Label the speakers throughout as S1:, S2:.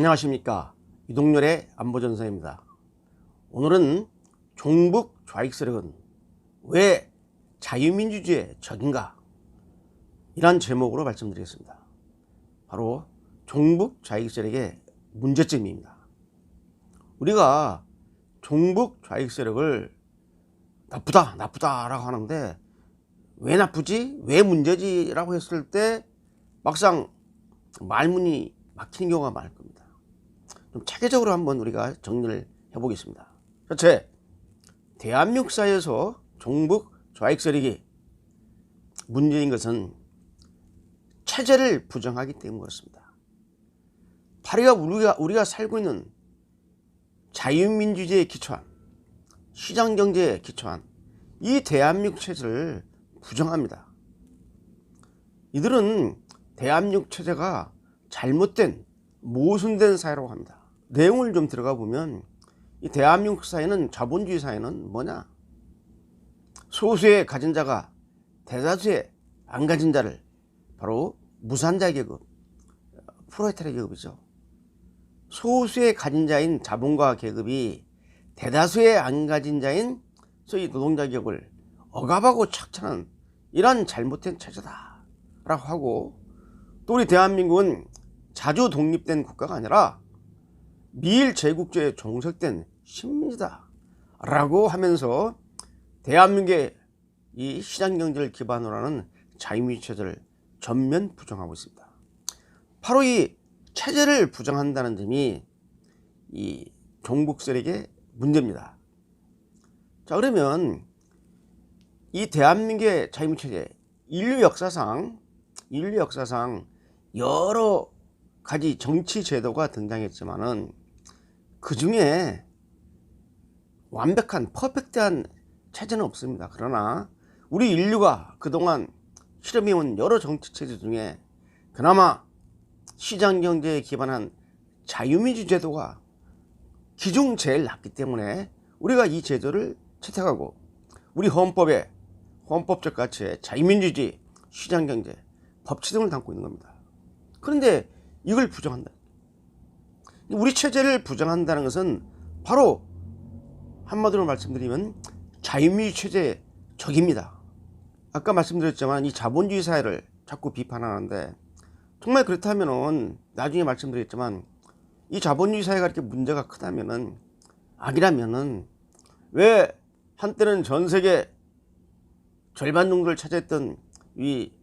S1: 안녕하십니까. 이동열의 안보전선입니다. 오늘은 종북 좌익 세력은 왜 자유민주주의의 적인가? 이란 제목으로 말씀드리겠습니다. 바로 종북 좌익 세력의 문제점입니다. 우리가 종북 좌익 세력을 나쁘다라고 하는데 왜 나쁘지? 왜 문제지? 라고 했을 때 막상 말문이 막히는 경우가 많을 겁니다. 좀 체계적으로 한번 우리가 정리를 해보겠습니다. 첫째, 대한민국 사회에서 종북 좌익 세력이 문제인 것은 체제를 부정하기 때문에 그렇습니다. 바로 우리가 살고 있는 자유민주주의에 기초한 시장경제에 기초한 이 대한민국 체제를 부정합니다. 이들은 대한민국 체제가 잘못된 모순된 사회라고 합니다. 내용을 좀 들어가 보면 이 대한민국 사회는 자본주의 사회는 뭐냐? 소수의 가진 자가 대다수의 안 가진 자를 바로 무산자 계급, 프롤레타리아 계급이죠. 소수의 가진 자인 자본가 계급이 대다수의 안 가진 자인 소위 노동자 계급을 억압하고 착취하는 이런 잘못된 체제다 라고 하고, 또 우리 대한민국은 자주 독립된 국가가 아니라 미일 제국주의에 종속된 식민지다 라고 하면서 대한민국의 이 시장경제를 기반으로 하는 자유민주 체제를 전면 부정하고 있습니다. 바로 이 체제를 부정한다는 점이 이 종북 세력의 문제입니다. 자, 그러면 이 대한민국의 자유민주 체제, 인류 역사상 여러 가지 정치 제도가 등장했지만은 그 중에 완벽한 퍼펙트한 체제는 없습니다. 그러나 우리 인류가 그동안 실험해온 여러 정치 체제 중에 그나마 시장경제에 기반한 자유민주 제도가 기중 제일 낮기 때문에 우리가 이 제도를 채택하고 우리 헌법의 헌법적 가치의 자유민주주의, 시장경제, 법치 등을 담고 있는 겁니다. 그런데 이걸 부정한다. 우리 체제를 부정한다는 것은 바로 한마디로 말씀드리면 자유민주 체제의 적입니다. 아까 말씀드렸지만 이 자본주의 사회를 자꾸 비판하는데, 정말 그렇다면은 나중에 말씀드렸지만 이 자본주의 사회가 이렇게 문제가 크다면은, 악이라면은 왜 한때는 전 세계 절반 정도를 차지했던 이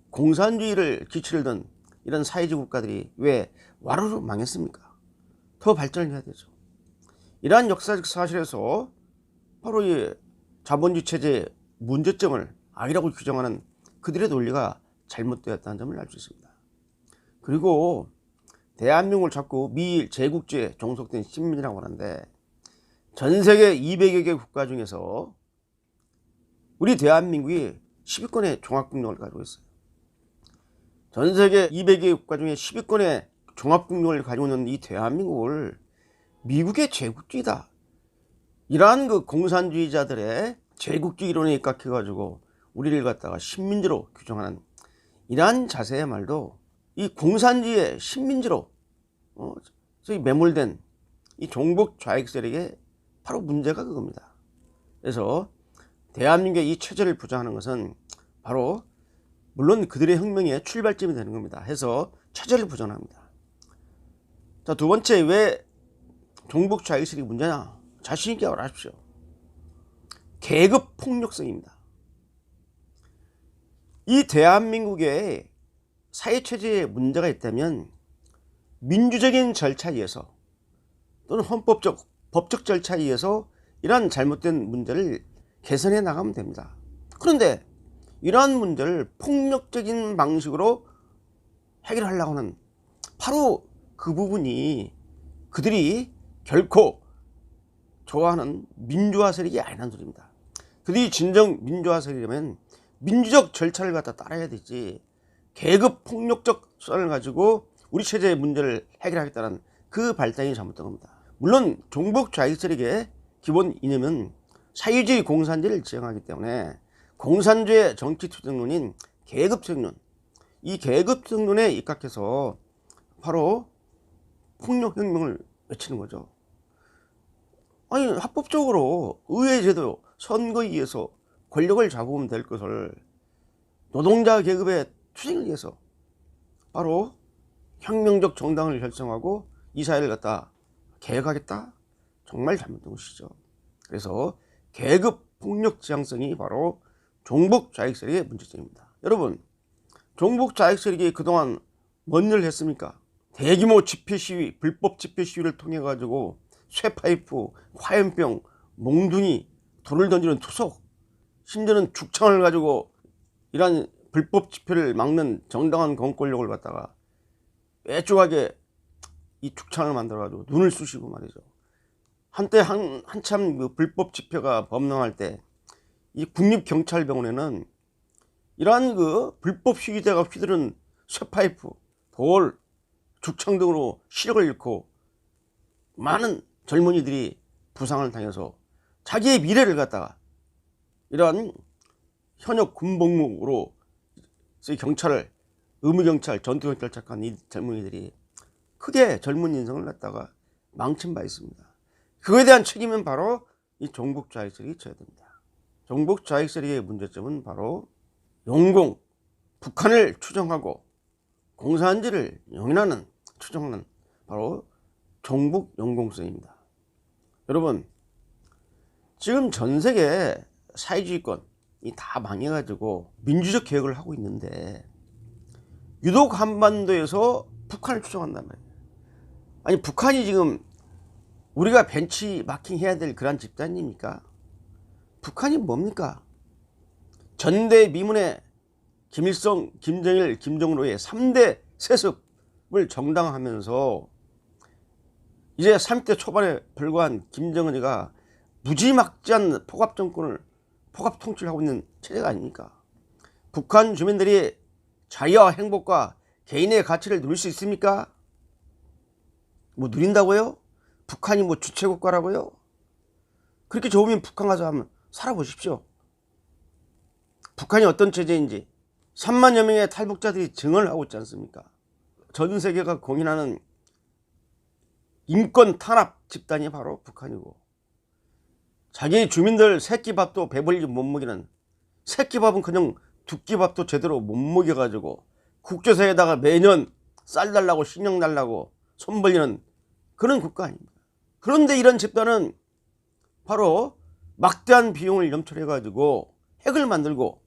S1: 공산주의를 기치를 든 이런 사회주의 국가들이 왜 와르르 망했습니까? 더 발전을 해야 되죠. 이러한 역사적 사실에서 바로 이 자본주의 체제의 문제점을 악이라고 규정하는 그들의 논리가 잘못되었다는 점을 알 수 있습니다. 그리고 대한민국을 자꾸 미일 제국주의에 종속된 식민이라고 하는데, 전 세계 200여 개 국가 중에서 우리 대한민국이 10위권의 종합국력을 가지고 있어요. 전 세계 200개 국가 중에 10위권의 종합국력을 가지고 있는 이 대한민국을 미국의 제국주의다, 이러한 그 공산주의자들의 제국주의 이론에 입각해가지고 우리를 갖다가 식민지로 규정하는 이러한 자세야말로 이 공산주의의 식민지로 매몰된 이 종북 좌익 세력의 바로 문제가 그겁니다. 그래서 대한민국의 이 체제를 부정하는 것은 바로 물론 그들의 혁명의 출발점이 되는 겁니다. 해서 체제를 부정합니다. 자, 두 번째, 왜 종북 좌익 세력이 문제냐? 자신 있게 말하십시오. 계급 폭력성입니다. 이 대한민국의 사회체제에 문제가 있다면 민주적인 절차에 의해서 또는 법적 절차에 의해서 이러한 잘못된 문제를 개선해 나가면 됩니다. 그런데 이러한 문제를 폭력적인 방식으로 해결하려고 하는 바로 그 부분이 그들이 결코 좋아하는 민주화 세력이 아니라는 소리입니다. 그들이 진정 민주화 세력이라면 민주적 절차를 갖다 따라야 되지, 계급 폭력적 수단을 가지고 우리 체제의 문제를 해결하겠다는 그 발상이 잘못된 겁니다. 물론 종북 좌익 세력의 기본 이념은 사회주의 공산주의를 지향하기 때문에 공산주의 정치 투쟁론인 계급투쟁론, 이 계급투쟁론에 입각해서 바로 폭력혁명을 외치는 거죠. 아니, 합법적으로 의회 제도, 선거에 의해서 권력을 잡으면 될 것을 노동자 계급의 투쟁을 위해서 바로 혁명적 정당을 결성하고 이 사회를 갖다 개혁하겠다? 정말 잘못된 것이죠. 그래서 계급 폭력 지향성이 바로 종북 좌익 세력의 문제점입니다. 여러분, 종북 좌익 세력이 그동안 뭔 일을 했습니까? 대규모 집회 시위, 불법 집회 시위를 통해 가지고 쇠파이프, 화염병, 몽둥이, 돌을 던지는 투석, 심지어는 죽창을 가지고 이러한 불법 집회를 막는 정당한 공권력을 갖다가 빼쪽하게 이 죽창을 만들어 가지고 눈을 쑤시고 말이죠. 한때 한참 그 불법 집회가 범람할 때 이 국립경찰병원에는 이러한 그 불법 시위대가 휘두른 쇠파이프, 돌, 죽창 등으로 시력을 잃고 많은 젊은이들이 부상을 당해서 자기의 미래를 갖다가 이러한 현역 군복무로 경찰을 의무경찰, 전투경찰 착한 이 젊은이들이 크게 젊은 인생을 갖다가 망친 바 있습니다. 그거에 대한 책임은 바로 이 종북 좌익 세력이 져야 됩니다. 종북 좌익 세력의 문제점은 바로 용공, 북한을 추종하고 공산주의를 용인하는, 추종하는 바로 종북 용공성입니다. 여러분, 지금 전 세계 사회주의권이 다 망해가지고 민주적 개혁을 하고 있는데 유독 한반도에서 북한을 추종한단 말이에요. 아니, 북한이 지금 우리가 벤치마킹 해야 될 그런 집단입니까? 북한이 뭡니까? 전대미문의 김일성, 김정일, 김정로의 3대 세습을 정당화하면서 이제 30대 초반에 불과한 김정은이가 무지막지한 포갑정권을 포갑 통치를 하고 있는 체제가 아닙니까? 북한 주민들이 자유와 행복과 개인의 가치를 누릴 수 있습니까? 뭐 누린다고요? 북한이 뭐 주체국가라고요? 그렇게 좋으면 북한 가서 한번 살아보십시오. 북한이 어떤 체제인지 3만여 명의 탈북자들이 증언을 하고 있지 않습니까? 전 세계가 공인하는 인권 탄압 집단이 바로 북한이고, 자기 주민들 새끼밥도 배불리 못 먹이는, 새끼밥은 그냥 두끼밥도 제대로 못 먹여가지고 국제사회에다가 매년 쌀 달라고 식량 달라고 손 벌리는 그런 국가 아닙니까? 그런데 이런 집단은 바로 막대한 비용을 염출해가지고 핵을 만들고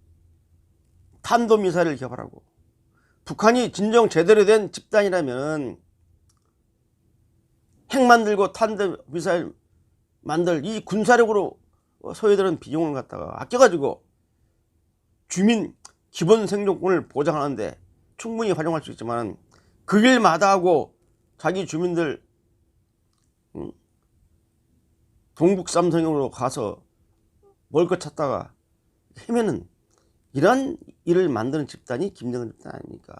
S1: 탄도미사일을 개발하고, 북한이 진정 제대로 된 집단이라면 핵 만들고 탄도미사일 만들 이 군사력으로 소요되는 비용을 갖다가 아껴가지고 주민 기본 생존권을 보장하는데 충분히 활용할 수 있지만 그 길 마다하고 자기 주민들 동북 삼성으로 가서 먹을 것 찾다가 헤매는 이런 일을 만드는 집단이 김정은 집단 아닙니까?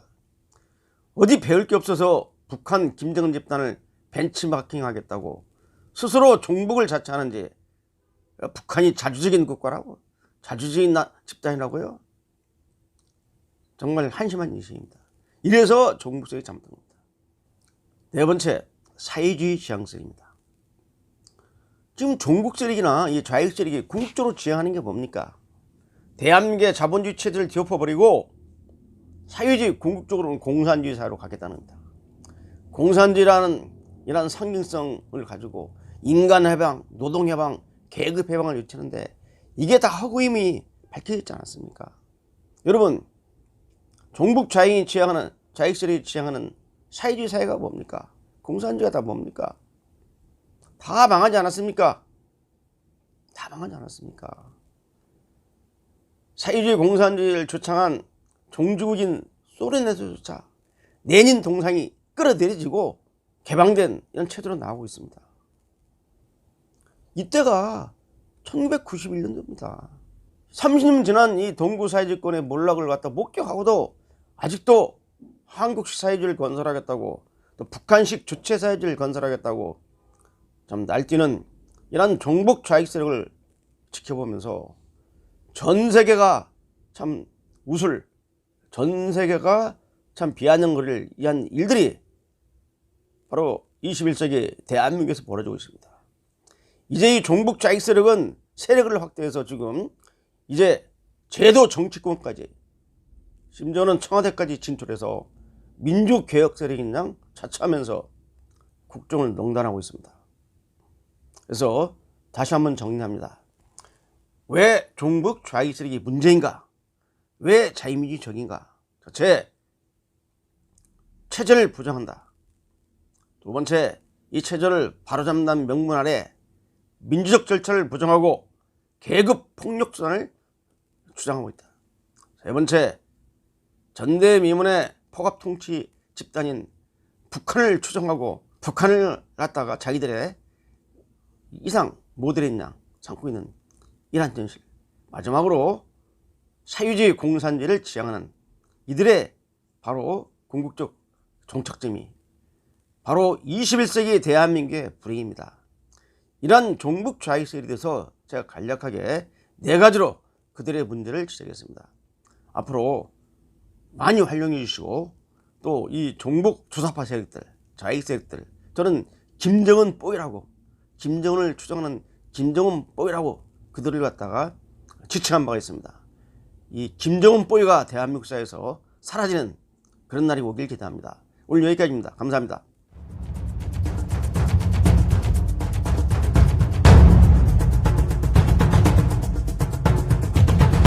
S1: 어디 배울 게 없어서 북한 김정은 집단을 벤치마킹 하겠다고 스스로 종북을 자처하는지, 북한이 자주적인 국가라고, 자주적인 집단이라고요? 정말 한심한 인식입니다. 이래서 종북세력이 잘못된 겁니다. 네 번째, 사회주의 지향성입니다. 지금 종북 세력이나 이 좌익 세력이 궁극적으로 지향하는 게 뭡니까? 대한민국의 자본주의 체제를 뒤엎어버리고 사회주의, 궁극적으로는 공산주의 사회로 가겠다는 겁니다. 공산주의라는 이런 상징성을 가지고 인간해방, 노동해방, 계급해방을 외치는데 이게 다 허구임이 밝혀졌지 않았습니까? 여러분, 종북 좌익이 지향하는, 좌익 세력이 지향하는 사회주의 사회가 뭡니까? 공산주의가 다 뭡니까? 다 망하지 않았습니까? 다 망하지 않았습니까? 사회주의 공산주의를 주창한 종주국인 소련에서조차 레닌 동상이 끌어내려지고 개방된 이런 체제로 나오고 있습니다. 이때가 1991년도입니다. 30년 지난 이 동구 사회주의권의 몰락을 갖다 목격하고도 아직도 한국식 사회주의를 건설하겠다고, 또 북한식 주체사회주의를 건설하겠다고 참 날뛰는 이런 종북 좌익 세력을 지켜보면서 전 세계가 참 웃을, 전 세계가 참 비아냥거릴 이한 일들이 바로 21세기 대한민국에서 벌어지고 있습니다. 이제 이 종북 좌익 세력은 세력을 확대해서 지금 이제 제도 정치권까지 심지어는 청와대까지 진출해서 민주개혁 세력인 양 자처하면서 국정을 농단하고 있습니다. 그래서 다시 한번 정리합니다. 왜 종북 좌익 세력이 문제인가? 왜 자유민주적인가? 첫째, 체제를 부정한다. 두 번째, 이 체제를 바로잡는다는 명분 아래 민주적 절차를 부정하고 계급 폭력 수단을 주장하고 있다. 세 번째, 전대미문의 포갑 통치 집단인 북한을 추종하고 북한을 갖다가 자기들의 이상 모델인 양 삼고 있는 이란 현실. 마지막으로 사유지 공산제를 지향하는 이들의 바로 궁극적 종착점이 바로 21세기 대한민국의 불행입니다. 이러한 종북 좌익 세력에 대해서 제가 간략하게 네 가지로 그들의 문제를 지적했습니다. 앞으로 많이 활용해 주시고 또 이 종북 주사파 세력들, 좌익 세력들, 저는 김정은 뽀이라고, 김정은을 추종하는 김정은 뽀이라고 그들을 갖다가 지칭한 바가 있습니다. 이 김정은 뽀이가 대한민국 사회에서 사라지는 그런 날이 오길 기대합니다. 오늘 여기까지입니다. 감사합니다.